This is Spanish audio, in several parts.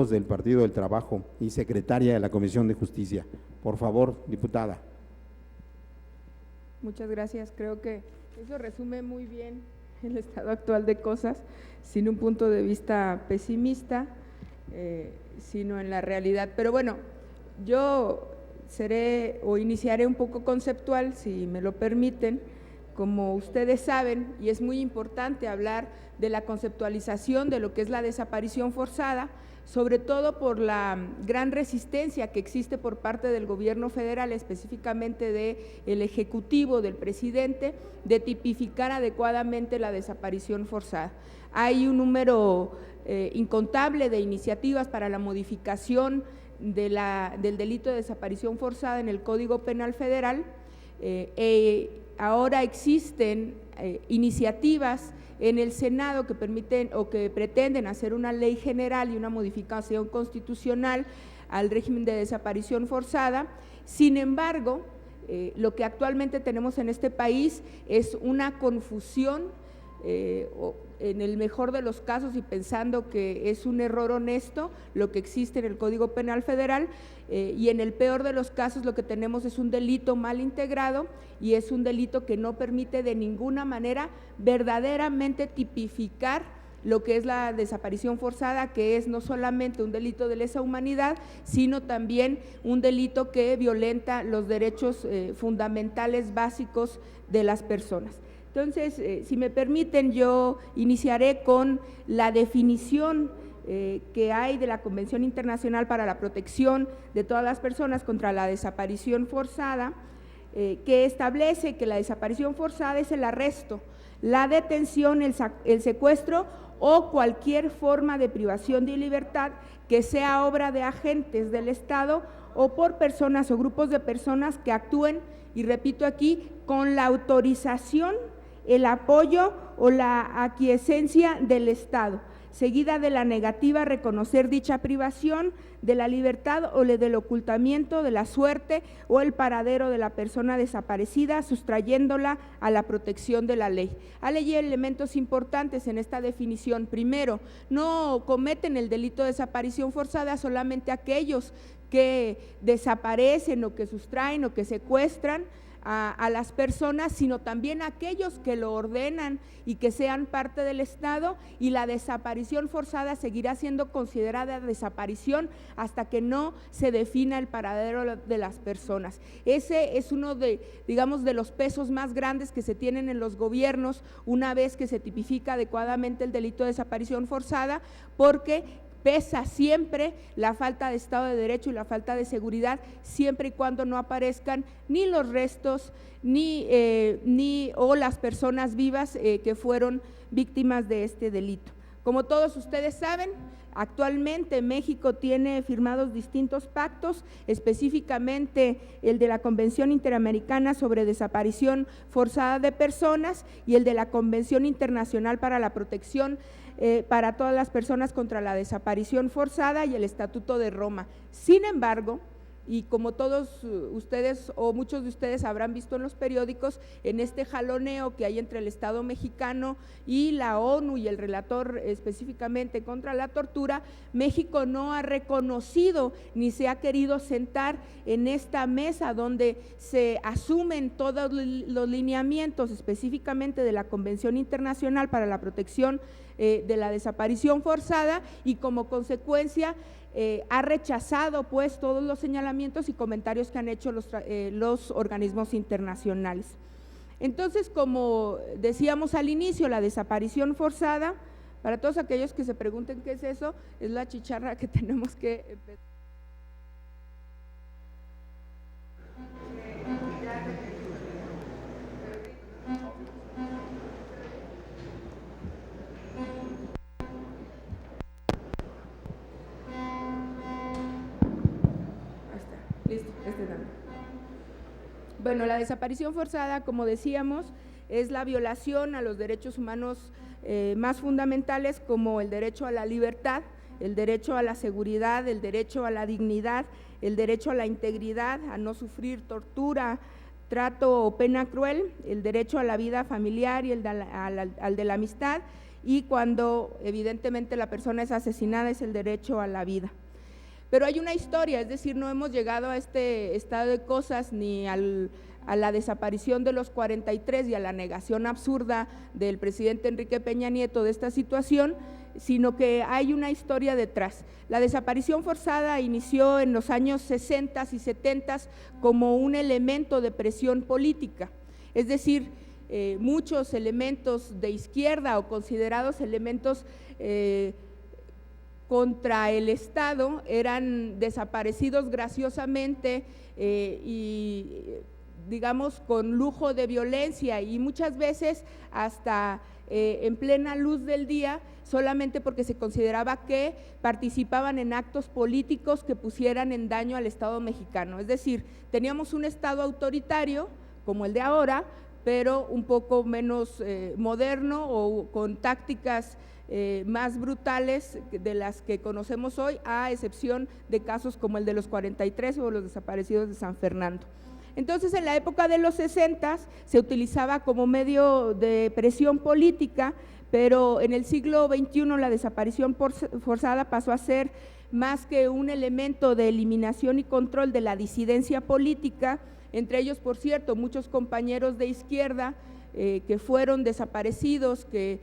del Partido del Trabajo y secretaria de la Comisión de Justicia. Por favor, diputada. Muchas gracias. Creo que eso resume muy bien el estado actual de cosas, sin un punto de vista pesimista, sino en la realidad. Pero bueno, yo iniciaré un poco conceptual, si me lo permiten. Como ustedes saben, y es muy importante hablar de la conceptualización de lo que es la desaparición forzada, sobre todo por la gran resistencia que existe por parte del gobierno federal, específicamente del Ejecutivo, del presidente, de tipificar adecuadamente la desaparición forzada. Hay un número incontable de iniciativas para la modificación del delito de desaparición forzada en el Código Penal Federal. Ahora existen iniciativas en el Senado que permiten o que pretenden hacer una ley general y una modificación constitucional al régimen de desaparición forzada. Sin embargo, lo que actualmente tenemos en este país es una confusión, en el mejor de los casos y pensando que es un error honesto lo que existe en el Código Penal Federal, y en el peor de los casos lo que tenemos es un delito mal integrado y es un delito que no permite de ninguna manera verdaderamente tipificar lo que es la desaparición forzada, que es no solamente un delito de lesa humanidad, sino también un delito que violenta los derechos fundamentales básicos de las personas. Entonces, si me permiten, yo iniciaré con la definición que hay de la Convención Internacional para la Protección de todas las personas contra la desaparición forzada, que establece que la desaparición forzada es el arresto, la detención, el secuestro o cualquier forma de privación de libertad que sea obra de agentes del Estado o por personas o grupos de personas que actúen, y repito aquí, con la autorización, el apoyo o la aquiescencia del Estado, seguida de la negativa a reconocer dicha privación de la libertad o del ocultamiento de la suerte o el paradero de la persona desaparecida, sustrayéndola a la protección de la ley. Hay elementos importantes en esta definición. Primero, no cometen el delito de desaparición forzada solamente aquellos que desaparecen o que sustraen o que secuestran a las personas, sino también aquellos que lo ordenan y que sean parte del Estado, y la desaparición forzada seguirá siendo considerada desaparición hasta que no se defina el paradero de las personas. Ese es uno de, digamos, de los pesos más grandes que se tienen en los gobiernos una vez que se tipifica adecuadamente el delito de desaparición forzada, porque pesa siempre la falta de Estado de Derecho y la falta de seguridad, siempre y cuando no aparezcan ni los restos o las personas vivas que fueron víctimas de este delito. Como todos ustedes saben, actualmente México tiene firmados distintos pactos, específicamente el de la Convención Interamericana sobre Desaparición Forzada de Personas y el de la Convención Internacional para la Protección para todas las personas contra la desaparición forzada y el Estatuto de Roma. Sin embargo, y como todos ustedes o muchos de ustedes habrán visto en los periódicos, en este jaloneo que hay entre el Estado mexicano y la ONU y el relator específicamente contra la tortura, México no ha reconocido ni se ha querido sentar en esta mesa donde se asumen todos los lineamientos específicamente de la Convención Internacional para la Protección de la Desaparición Forzada, y como consecuencia ha rechazado pues todos los señalamientos y comentarios que han hecho los organismos internacionales. Entonces, como decíamos al inicio, la desaparición forzada, para todos aquellos que se pregunten qué es eso, es la chicharra que tenemos que empezar. Listo, Bueno, la desaparición forzada, como decíamos, es la violación a los derechos humanos más fundamentales, como el derecho a la libertad, el derecho a la seguridad, el derecho a la dignidad, el derecho a la integridad, a no sufrir tortura, trato o pena cruel, el derecho a la vida familiar y al de la amistad, y cuando evidentemente la persona es asesinada es el derecho a la vida. Pero hay una historia, es decir, no hemos llegado a este estado de cosas ni a la desaparición de los 43 y a la negación absurda del presidente Enrique Peña Nieto de esta situación, sino que hay una historia detrás. La desaparición forzada inició en los años 60 y 70 como un elemento de presión política, es decir, muchos elementos de izquierda o considerados elementos contra el Estado eran desaparecidos graciosamente y digamos con lujo de violencia y muchas veces hasta en plena luz del día, solamente porque se consideraba que participaban en actos políticos que pusieran en daño al Estado mexicano. Es decir, teníamos un Estado autoritario como el de ahora, pero un poco menos moderno o con tácticas más brutales de las que conocemos hoy, a excepción de casos como el de los 43 o los desaparecidos de San Fernando. Entonces, en la época de los 60 se utilizaba como medio de presión política, pero en el siglo XXI la desaparición forzada pasó a ser más que un elemento de eliminación y control de la disidencia política, entre ellos, por cierto, muchos compañeros de izquierda que fueron desaparecidos, que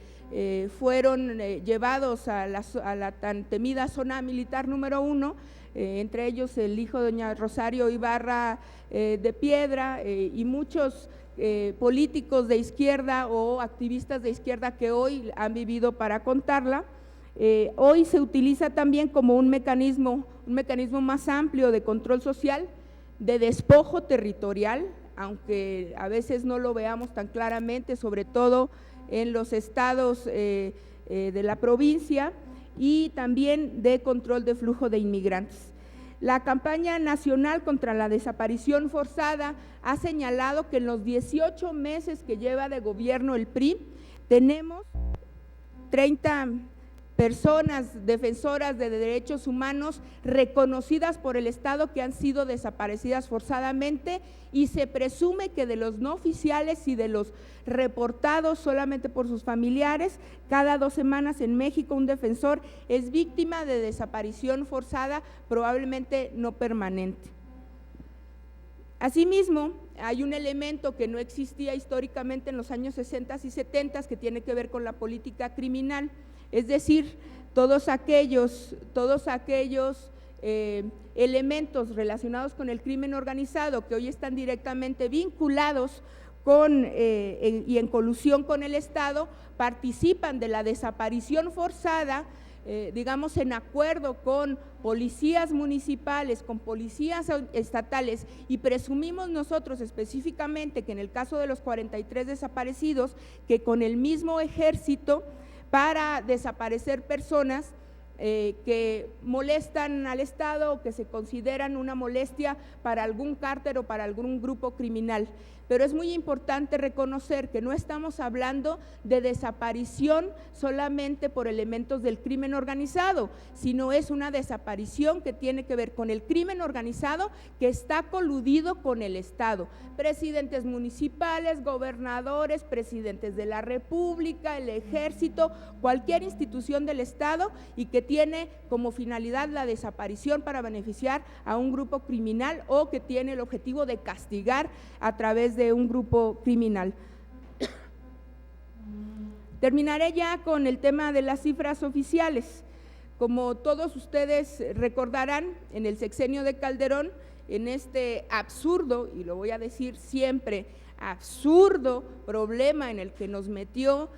fueron llevados a la tan temida zona militar número 1, entre ellos el hijo de doña Rosario Ibarra de Piedra y muchos políticos de izquierda o activistas de izquierda que hoy han vivido para contarla. Hoy se utiliza también como un mecanismo más amplio de control social, de despojo territorial, aunque a veces no lo veamos tan claramente, sobre todo en los estados de la provincia, y también de control de flujo de inmigrantes. La campaña nacional contra la desaparición forzada ha señalado que en los 18 meses que lleva de gobierno el PRI, tenemos 30 personas defensoras de derechos humanos reconocidas por el Estado que han sido desaparecidas forzadamente, y se presume que de los no oficiales y de los reportados solamente por sus familiares, cada 2 semanas en México un defensor es víctima de desaparición forzada, probablemente no permanente. Asimismo, hay un elemento que no existía históricamente en los años 60 y 70 que tiene que ver con la política criminal. Es decir, todos aquellos elementos relacionados con el crimen organizado que hoy están directamente vinculados con y en colusión con el Estado, participan de la desaparición forzada, digamos en acuerdo con policías municipales, con policías estatales, y presumimos nosotros específicamente que en el caso de los 43 desaparecidos, que con el mismo ejército, para desaparecer personas que molestan al Estado o que se consideran una molestia para algún cártel o para algún grupo criminal. Pero es muy importante reconocer que no estamos hablando de desaparición solamente por elementos del crimen organizado, sino es una desaparición que tiene que ver con el crimen organizado que está coludido con el Estado. Presidentes municipales, gobernadores, presidentes de la República, el Ejército, cualquier institución del Estado, y que tiene como finalidad la desaparición para beneficiar a un grupo criminal o que tiene el objetivo de castigar a través de un grupo criminal. Terminaré ya con el tema de las cifras oficiales. Como todos ustedes recordarán, en el sexenio de Calderón, en este absurdo, y lo voy a decir siempre, absurdo problema en el que nos metió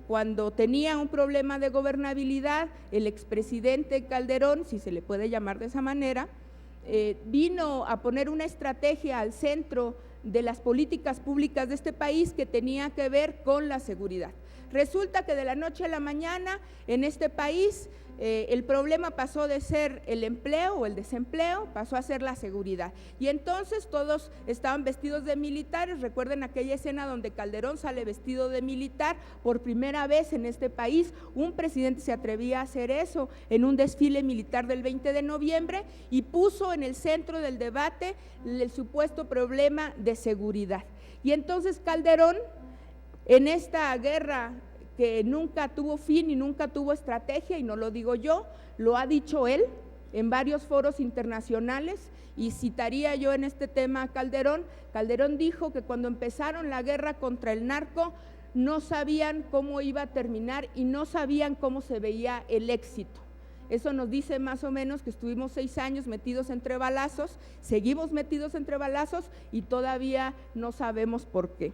cuando tenía un problema de gobernabilidad, el expresidente Calderón, si se le puede llamar de esa manera, vino a poner una estrategia al centro de las políticas públicas de este país que tenía que ver con la seguridad. Resulta que de la noche a la mañana en este país el problema pasó de ser el empleo o el desempleo, pasó a ser la seguridad. Y entonces todos estaban vestidos de militares. Recuerden aquella escena donde Calderón sale vestido de militar. Por primera vez en este país un presidente se atrevía a hacer eso en un desfile militar del 20 de noviembre y puso en el centro del debate el supuesto problema de seguridad. Y entonces Calderón, en esta guerra que nunca tuvo fin y nunca tuvo estrategia, y no lo digo yo, lo ha dicho él en varios foros internacionales, y citaría yo en este tema a Calderón. Calderón dijo que cuando empezaron la guerra contra el narco no sabían cómo iba a terminar y no sabían cómo se veía el éxito. Eso nos dice más o menos que estuvimos 6 años metidos entre balazos, seguimos metidos entre balazos y todavía no sabemos por qué.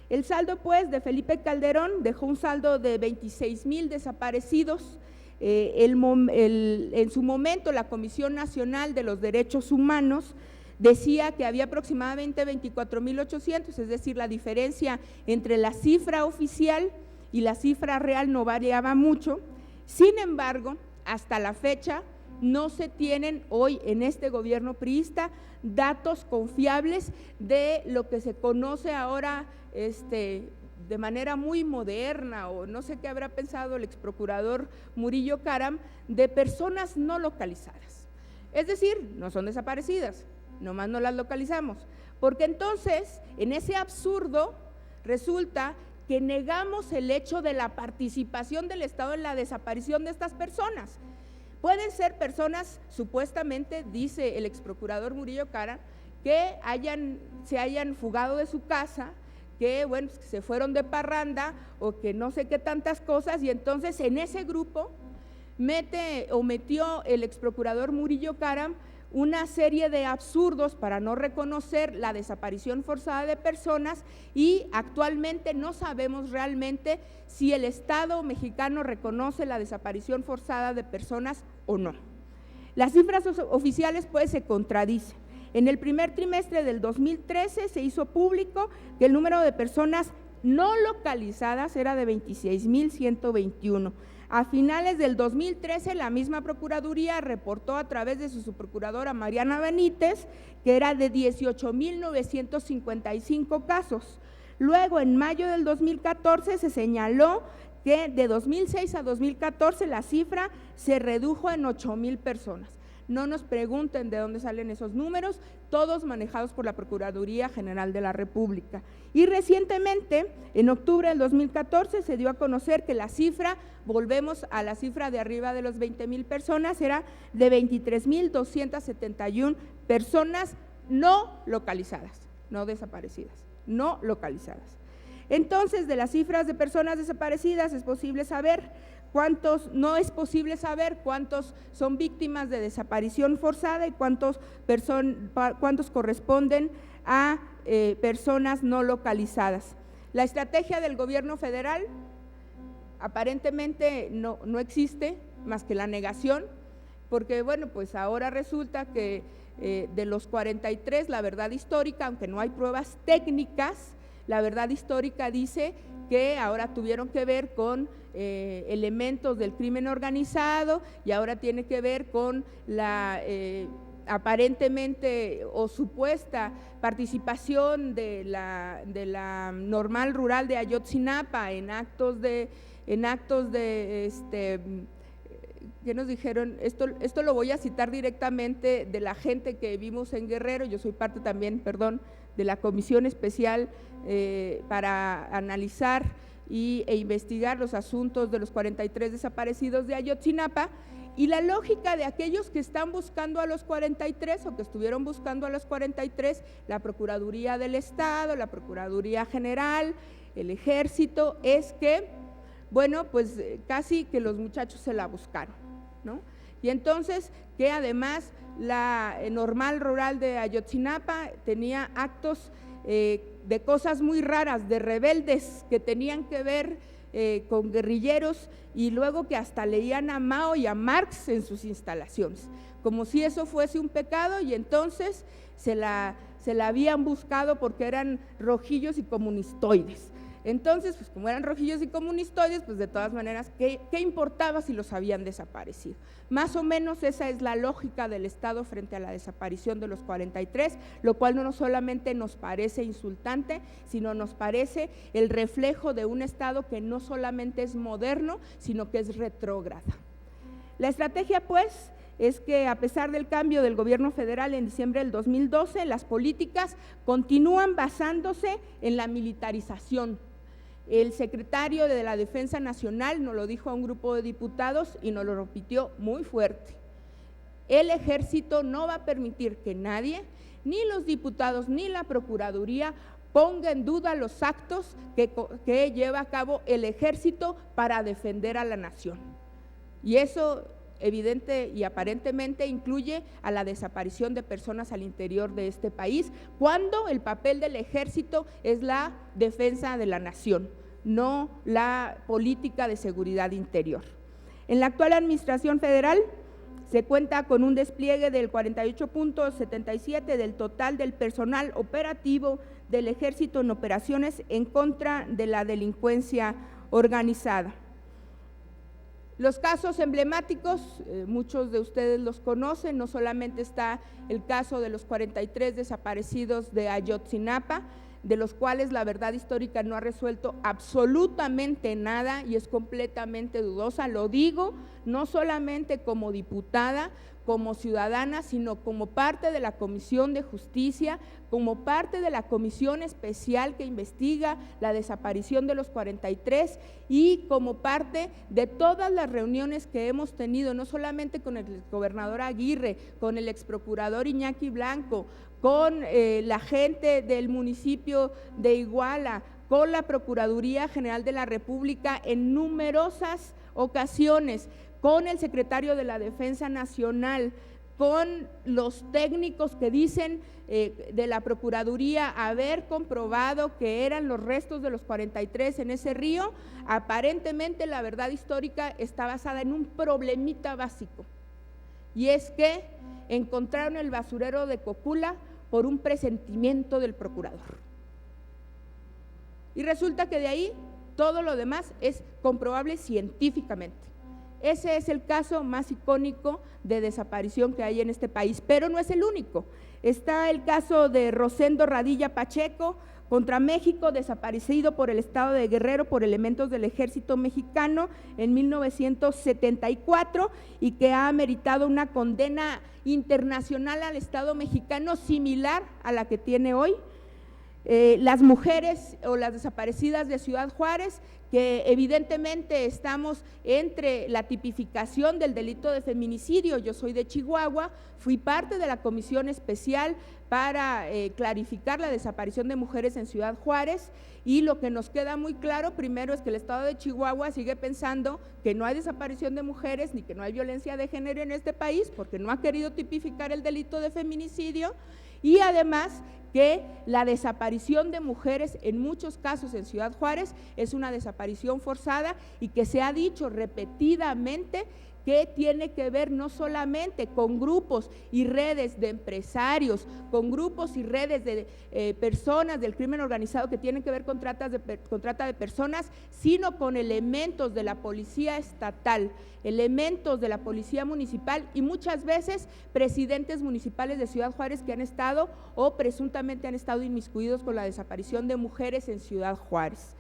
El saldo, pues, de Felipe Calderón dejó un saldo de 26,000 desaparecidos. En su momento, la Comisión Nacional de los Derechos Humanos decía que había aproximadamente 24,800, es decir, la diferencia entre la cifra oficial y la cifra real no variaba mucho. Sin embargo, hasta la fecha no se tienen hoy en este gobierno priista datos confiables de lo que se conoce ahora de manera muy moderna, o no sé qué habrá pensado el exprocurador Murillo Karam, de personas no localizadas. Es decir, no son desaparecidas, nomás no las localizamos, porque entonces en ese absurdo resulta que negamos el hecho de la participación del Estado en la desaparición de estas personas. Pueden ser personas, supuestamente, dice el exprocurador Murillo Karam, que se hayan fugado de su casa, que bueno, se fueron de parranda o que no sé qué tantas cosas, y entonces en ese grupo metió el exprocurador Murillo Karam una serie de absurdos para no reconocer la desaparición forzada de personas, y actualmente no sabemos realmente si el Estado mexicano reconoce la desaparición forzada de personas o no. Las cifras oficiales pues se contradicen. En el primer trimestre del 2013 se hizo público que el número de personas no localizadas era de 26,121. A finales del 2013, la misma Procuraduría reportó a través de su subprocuradora Mariana Benítez que era de 18,955 casos. Luego, en mayo del 2014, se señaló que de 2006 a 2014 la cifra se redujo en 8,000 personas. No nos pregunten de dónde salen esos números, todos manejados por la Procuraduría General de la República. Y recientemente, en octubre del 2014, se dio a conocer que la cifra, volvemos a la cifra de arriba de los 20,000 personas, era de 23,271 personas no localizadas, no desaparecidas, no localizadas. Entonces, de las cifras de personas desaparecidas es posible saber no es posible saber cuántos son víctimas de desaparición forzada y cuántos corresponden a personas no localizadas. La estrategia del gobierno federal aparentemente no existe más que la negación, porque bueno, pues ahora resulta que de los 43, la verdad histórica, aunque no hay pruebas técnicas, la verdad histórica dice que ahora tuvieron que ver con elementos del crimen organizado, y ahora tiene que ver con la aparentemente o supuesta participación de la Normal Rural de Ayotzinapa en actos de ¿qué nos dijeron? Esto lo voy a citar directamente de la gente que vimos en Guerrero. Yo soy parte también, de la comisión especial para analizar e investigar los asuntos de los 43 desaparecidos de Ayotzinapa, y la lógica de aquellos que están buscando a los 43 o que estuvieron buscando a los 43, la Procuraduría del Estado, la Procuraduría General, el Ejército, es que, bueno, pues casi que los muchachos se la buscaron, ¿no? Y entonces que además la Normal Rural de Ayotzinapa tenía actos de cosas muy raras, de rebeldes que tenían que ver con guerrilleros, y luego que hasta leían a Mao y a Marx en sus instalaciones, como si eso fuese un pecado, y entonces se la habían buscado porque eran rojillos y comunistoides. Entonces, pues como eran rojillos y comunistoides, pues de todas maneras, ¿qué importaba si los habían desaparecido? Más o menos esa es la lógica del Estado frente a la desaparición de los 43, lo cual no solamente nos parece insultante, sino nos parece el reflejo de un Estado que no solamente es moderno, sino que es retrógrada. La estrategia, pues, es que a pesar del cambio del gobierno federal en diciembre del 2012, las políticas continúan basándose en la militarización. El secretario de la Defensa Nacional nos lo dijo a un grupo de diputados y nos lo repitió muy fuerte. El Ejército no va a permitir que nadie, ni los diputados ni la Procuraduría, ponga en duda los actos que lleva a cabo el Ejército para defender a la nación. Y eso evidente y aparentemente incluye a la desaparición de personas al interior de este país, cuando el papel del Ejército es la defensa de la nación, no la política de seguridad interior. En la actual administración federal se cuenta con un despliegue del 48.77 del total del personal operativo del Ejército en operaciones en contra de la delincuencia organizada. Los casos emblemáticos, muchos de ustedes los conocen, no solamente está el caso de los 43 desaparecidos de Ayotzinapa, de los cuales la verdad histórica no ha resuelto absolutamente nada y es completamente dudosa. Lo digo no solamente como diputada, como ciudadana, sino como parte de la Comisión de Justicia, como parte de la comisión especial que investiga la desaparición de los 43 y como parte de todas las reuniones que hemos tenido, no solamente con el gobernador Aguirre, con el exprocurador Iñaki Blanco, con la gente del municipio de Iguala, con la Procuraduría General de la República en numerosas ocasiones, con el secretario de la Defensa Nacional, con los técnicos que dicen de la Procuraduría haber comprobado que eran los restos de los 43 en ese río. Aparentemente la verdad histórica está basada en un problemita básico, y es que encontraron el basurero de Cocula por un presentimiento del procurador. Y resulta que de ahí todo lo demás es comprobable científicamente. Ese es el caso más icónico de desaparición que hay en este país, pero no es el único. Está el caso de Rosendo Radilla Pacheco contra México, desaparecido por el estado de Guerrero por elementos del ejército mexicano en 1974 y que ha meritado una condena internacional al estado mexicano similar a la que tiene hoy. Las mujeres o las desaparecidas de Ciudad Juárez, que evidentemente estamos entre la tipificación del delito de feminicidio. Yo soy de Chihuahua, fui parte de la comisión especial para clarificar la desaparición de mujeres en Ciudad Juárez, y lo que nos queda muy claro primero es que el estado de Chihuahua sigue pensando que no hay desaparición de mujeres ni que no hay violencia de género en este país porque no ha querido tipificar el delito de feminicidio, y además que la desaparición de mujeres en muchos casos en Ciudad Juárez es una desaparición forzada y que se ha dicho repetidamente que tiene que ver no solamente con grupos y redes de empresarios, con grupos y redes de personas del crimen organizado que tienen que ver con trata de personas, sino con elementos de la policía estatal, elementos de la policía municipal y muchas veces presidentes municipales de Ciudad Juárez que han estado o presuntamente han estado inmiscuidos con la desaparición de mujeres en Ciudad Juárez.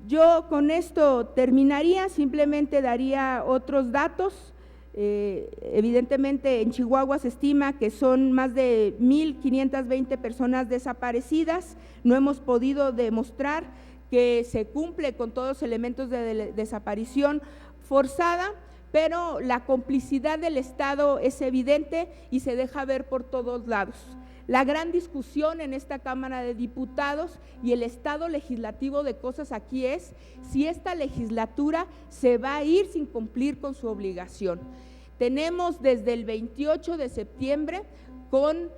Yo con esto terminaría, simplemente daría otros datos. Evidentemente en Chihuahua se estima que son más de 1,520 personas desaparecidas. No hemos podido demostrar que se cumple con todos los elementos de desaparición forzada, pero la complicidad del Estado es evidente y se deja ver por todos lados. La gran discusión en esta Cámara de Diputados y el estado legislativo de cosas aquí es si esta legislatura se va a ir sin cumplir con su obligación. Tenemos desde el 28 de septiembre con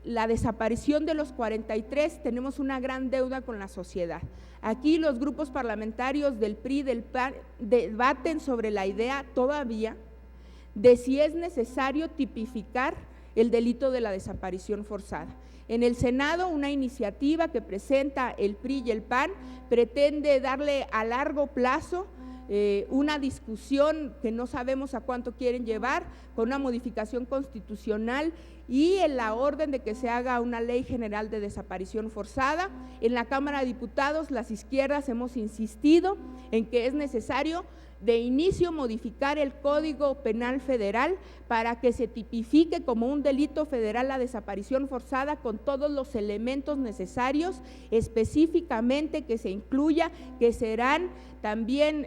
la desaparición de los 43, tenemos una gran deuda con la sociedad. Aquí los grupos parlamentarios del PRI y del PAN debaten sobre la idea todavía de si es necesario tipificar el delito de la desaparición forzada. En el Senado, una iniciativa que presenta el PRI y el PAN pretende darle a largo plazo una discusión que no sabemos a cuánto quieren llevar, con una modificación constitucional y en la orden de que se haga una ley general de desaparición forzada. En la Cámara de Diputados, las izquierdas hemos insistido en que es necesario de inicio modificar el Código Penal Federal para que se tipifique como un delito federal la desaparición forzada con todos los elementos necesarios, específicamente que se incluya que serán también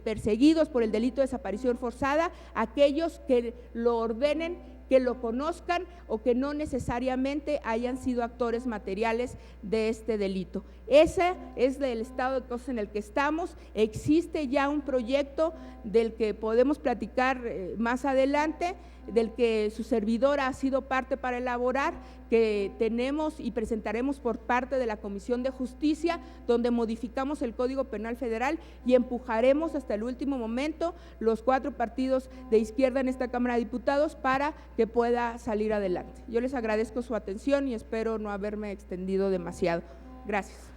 perseguidos por el delito de desaparición forzada aquellos que lo ordenen, que lo conozcan o que no necesariamente hayan sido actores materiales de este delito. Ese es el estado de cosas en el que estamos. Existe ya un proyecto del que podemos platicar más adelante, del que su servidora ha sido parte para elaborar, que tenemos y presentaremos por parte de la Comisión de Justicia, donde modificamos el Código Penal Federal y empujaremos hasta el último momento los 4 partidos de izquierda en esta Cámara de Diputados para que pueda salir adelante. Yo les agradezco su atención y espero no haberme extendido demasiado. Gracias.